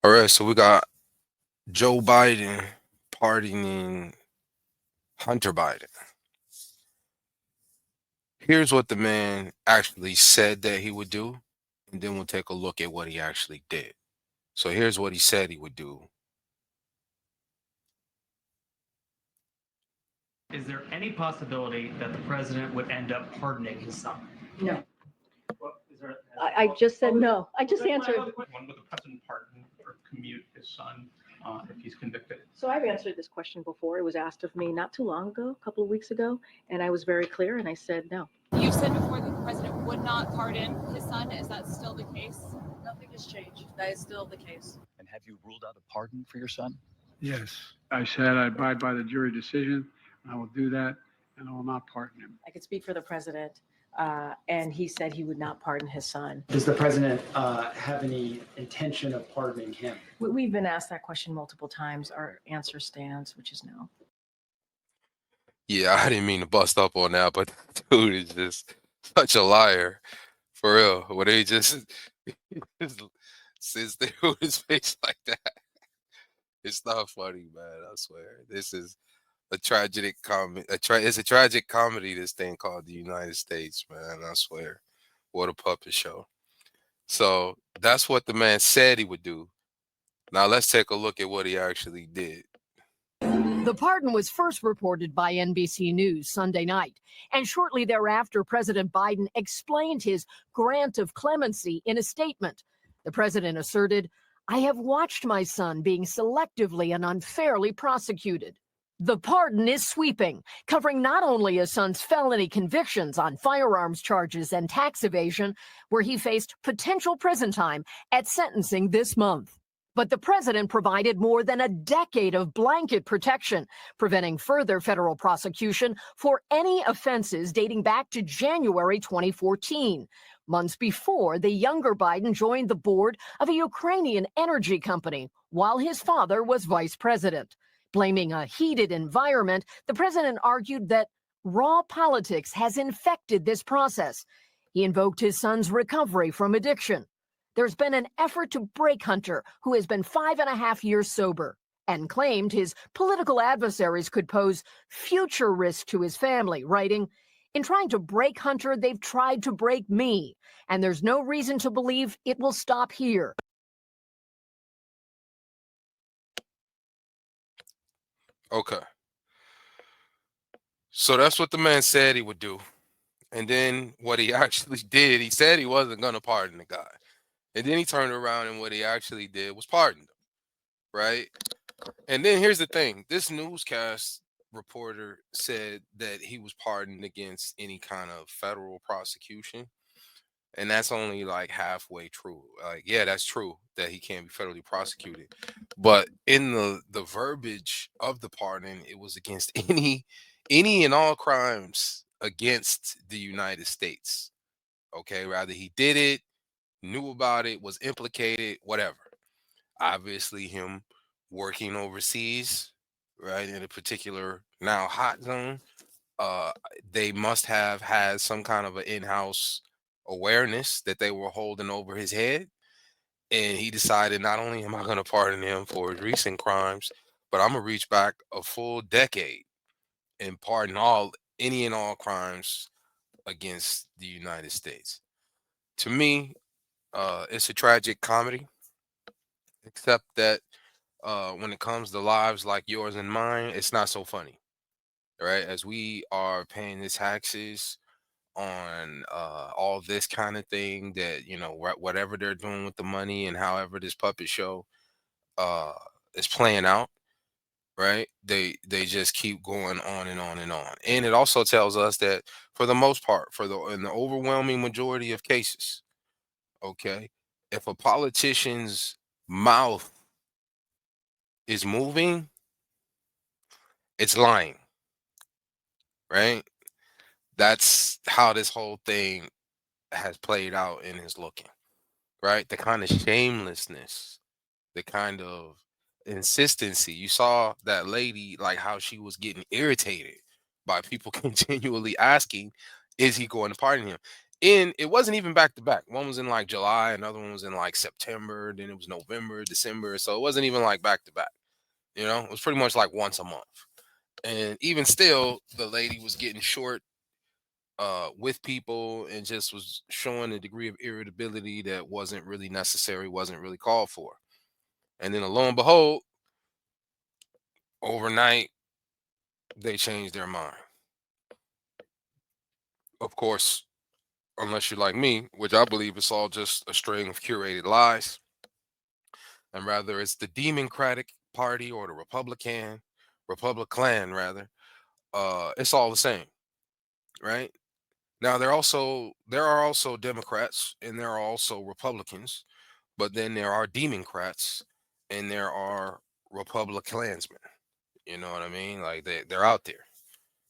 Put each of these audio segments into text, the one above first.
All right, so we got Joe Biden pardoning Hunter Biden. Here's what the man actually said that he would do, and then we'll take a look at what he actually did. So here's what he said he would do. Is there any possibility that the president would end up pardoning his son? No. Well, is there, I just said no. I just answered. When would the president pardon or commute his son if he's convicted? So I've answered this question before. It was asked of me not too long ago, a couple of weeks ago, and I was very clear and I said no. You said before that the president would not pardon his son. Is that still the case? Nothing has changed. That is still the case. And have you ruled out a pardon for your son? Yes. I said I abide by the jury decision. I will do that, and I will not pardon him. I could speak for the president, and he said he would not pardon his son. Does the president have any intention of pardoning him? We've been asked that question multiple times. Our answer stands, which is no. Yeah, I didn't mean to bust up on that, but dude is just such a liar. For real. When he just sits there with his face like that. It's not funny, man. I swear. This is a tragic comedy. It's a tragic comedy, this thing called the United States, man. I swear. What a puppet show. So that's what the man said he would do. Now let's take a look at what he actually did. The pardon was first reported by NBC News Sunday night, and shortly thereafter, President Biden explained his grant of clemency in a statement. The president asserted, "I have watched my son being selectively and unfairly prosecuted." The pardon is sweeping, covering not only his son's felony convictions on firearms charges and tax evasion, where he faced potential prison time at sentencing this month. But the president provided more than a decade of blanket protection, preventing further federal prosecution for any offenses dating back to January 2014, months before the younger Biden joined the board of a Ukrainian energy company while his father was vice president. Blaming a heated environment, the president argued that raw politics has infected this process. He invoked his son's recovery from addiction. There's been an effort to break Hunter, who has been 5.5 years sober, and claimed his political adversaries could pose future risk to his family, writing, "In trying to break Hunter, they've tried to break me, and there's no reason to believe it will stop here." Okay. So that's what the man said he would do. And then what he actually did, he said he wasn't going to pardon the guy. And then he turned around and what he actually did was pardon him, right? And then here's the thing. This newscast reporter said that he was pardoned against any kind of federal prosecution. And that's only like halfway true. Like, yeah, that's true that he can't be federally prosecuted. But in the verbiage of the pardon, it was against any and all crimes against the United States. Okay, rather he did it, knew about it, was implicated, whatever. Obviously, him working overseas, right, in a particular now hot zone, they must have had some kind of an in-house awareness that they were holding over his head. And he decided, not only am I going to pardon him for his recent crimes, but I'm going to reach back a full decade and pardon any and all crimes against the United States. To me, it's a tragic comedy, except that when it comes to lives like yours and mine, it's not so funny, right? As we are paying the taxes on all this kind of thing, that whatever they're doing with the money and however this puppet show is playing out, right? They just keep going on and on and on. And it also tells us that for the most part, in the overwhelming majority of cases, okay, if a politician's mouth is moving, it's lying, right? That's how this whole thing has played out and is looking, right? The kind of shamelessness, the kind of insistency. You saw that lady, like how she was getting irritated by people continually asking, is he going to pardon him? it wasn't even back to back. One was in like July, another one was in like September, then it was November, December. So it wasn't even like back to back. It was pretty much like once a month. And even still, the lady was getting short with people and just was showing a degree of irritability that wasn't really necessary, wasn't really called for. And then lo and behold, overnight, they changed their mind. Of course, unless you're like me, which I believe is all just a string of curated lies, and rather it's the Democratic Party or the Republican rather, it's all the same, right? Now there are also Democrats and there are also Republicans, but then there are Democrats and there are Republicansmen. You know what I mean? Like they're out there,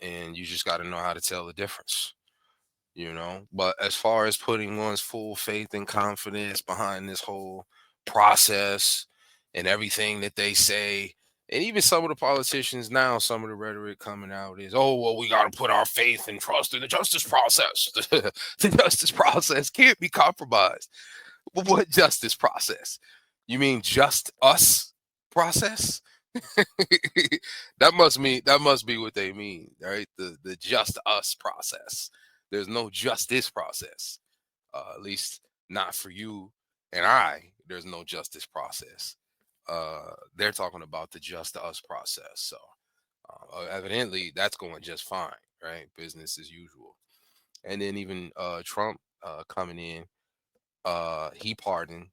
and you just got to know how to tell the difference. But as far as putting one's full faith and confidence behind this whole process and everything that they say, and even some of the politicians now, some of the rhetoric coming out is, oh, well, we got to put our faith and trust in the justice process. The justice process can't be compromised. What justice process? You mean just us process? That must be what they mean, right? The just us process. There's no justice process. At least not for you and I. There's no justice process. They're talking about the just us process. So evidently that's going just fine, right? Business as usual. And then even Trump coming in, he pardoned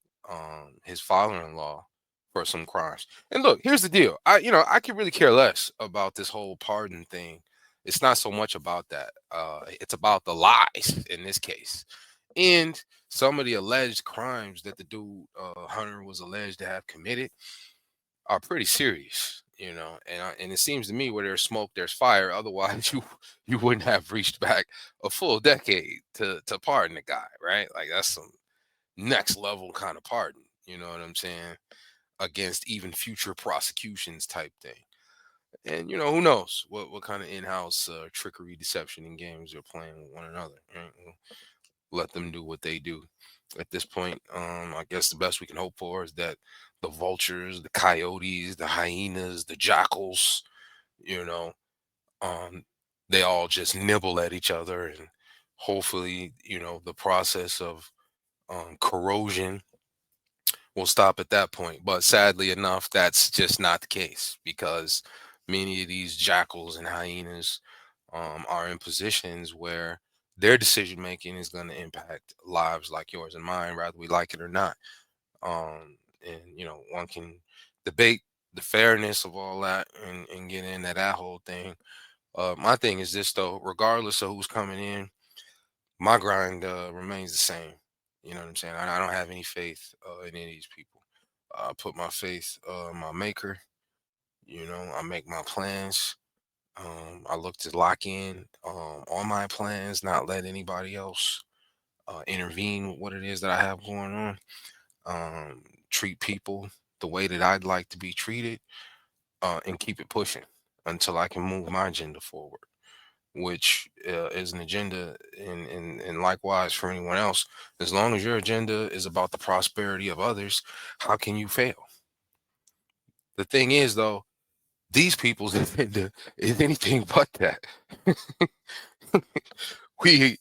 his father-in-law for some crimes. And look, here's the deal. I could really care less about this whole pardon thing. It's not so much about that. It's about the lies in this case. And some of the alleged crimes that the dude Hunter was alleged to have committed are pretty serious, and it seems to me where there's smoke, there's fire. Otherwise, you wouldn't have reached back a full decade to pardon the guy, right? Like that's some next level kind of pardon. You know what I'm saying? Against even future prosecutions type thing. And who knows what kind of in-house trickery, deception, and games they're playing with one another. Right? We'll let them do what they do. At this point, I guess the best we can hope for is that the vultures, the coyotes, the hyenas, the jackals, you know, um, they all just nibble at each other, and hopefully, the process of corrosion will stop at that point. But sadly enough, that's just not the case because many of these jackals and hyenas are in positions where their decision making is going to impact lives like yours and mine, whether we like it or not. And one can debate the fairness of all that and get into that whole thing. My thing is this though, regardless of who's coming in, my grind remains the same. You know what I'm saying? I don't have any faith in any of these people. I put my faith in my maker. I make my plans. I look to lock in on my plans, not let anybody else intervene with what it is that I have going on. Treat people the way that I'd like to be treated, and keep it pushing until I can move my agenda forward, which is an agenda, and likewise for anyone else. As long as your agenda is about the prosperity of others, how can you fail? The thing is, though, these people's agenda is anything but that. we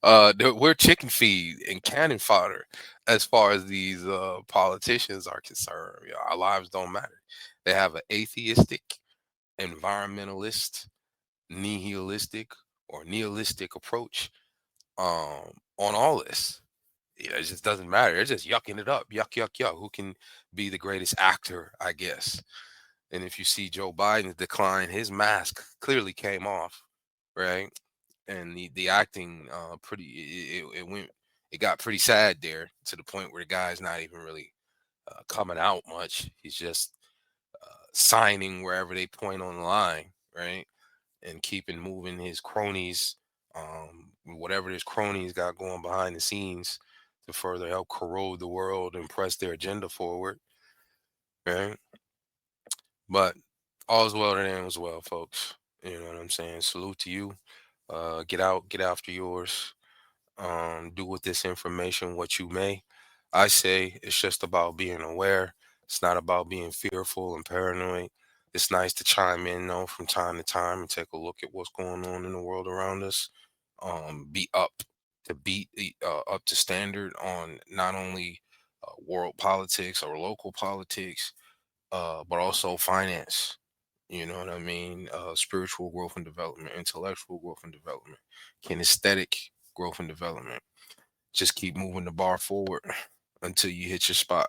we're chicken feed and cannon fodder as far as these politicians are concerned. Our lives don't matter. They have an atheistic, environmentalist, nihilistic, or nihilistic approach on all this. It just doesn't matter. They're just yucking it up. Yuck, yuck, yuck. Who can be the greatest actor, I guess? And if you see Joe Biden's decline, his mask clearly came off, right? And the acting pretty it went, it got pretty sad there to the point where the guy's not even really coming out much. He's just signing wherever they point on the line, right? And keeping moving his cronies, whatever his cronies got going behind the scenes to further help corrode the world and press their agenda forward, right? But all's well that ends well, folks. You know what I'm saying? Salute to you. Get out, get after yours. Do with this information what you may. I say it's just about being aware. It's not about being fearful and paranoid. It's nice to chime in though from time to time and take a look at what's going on in the world around us. Be up to beat up to standard on not only world politics or local politics, but also finance. You know what I mean? Spiritual growth and development, intellectual growth and development, kinesthetic growth and development. Just keep moving the bar forward until you hit your spot.